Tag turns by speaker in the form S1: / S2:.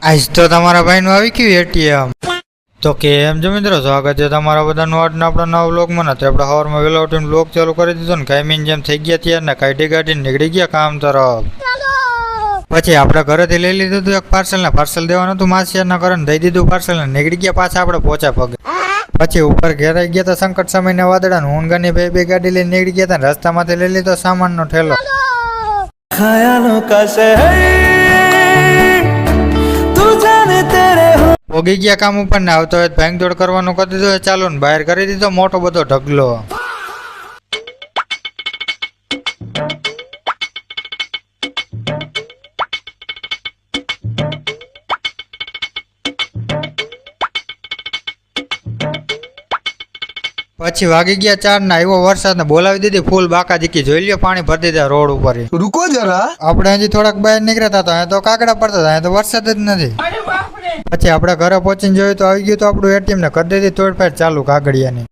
S1: આજ તો તમારા ભાઈનું આવી ગયું એટીએમ. તો કેમ છો મિત્રો, સ્વાગત છે તમારા બધાનું આજના આપણા નવા વ્લોગમાં. નથી આપણે સવારમાં વહેલા ઉઠીને વ્લોગ ચાલુ કરી દીધો ને કાયમીન જેમ થઈ ગયા ત્યારે ને કાઢી કાઢીને નીકળી ગયા કામ તરફ. પછી આપણે ઘરેથી લઈ લીધું હતું એક પાર્સલ દેવાનું હતું માસિયાના ઘરે દઈ દીધું પાર્સલ ને નીકળી ગયા પાછા આપણે પોચા પગે. પછી ઉપર ઘેરાઈ ગયા હતા સંકટ સમયના વાદળા ને ઊંઘાની બે ગાડી લઈને નીકળી ગયા હતા. રસ્તામાંથી લઈ લીધો સામાનનો ઠેલો. પોગી ગયા કામ ઉપર ને આવતો હોય ભાંગ દોડ કરવાનું કરી દીધું ચાલુ ને બહાર કરી દીધો મોટો બધો ઢગલો. પછી વાગી ગયા 4 ને આવ્યો વરસાદ ને બોલાવી દીધી ફૂલ બાકા જીકી. જોઈ લ્યો પાણી ભરી દીધા રોડ ઉપર.
S2: રૂકો જરા,
S1: આપણે હજી થોડાક બહાર નીકળ્યા હતા અહીંયા તો કાકડા પડતા હતા, અહીંયા તો વરસાદ જ નથી. પછી આપણે ઘરે પહોંચીને જોયું તો આવી ગયું તો આપણું એટીએમ ને કરી દીધી તોડફાડ ચાલુ કાગડિયાની.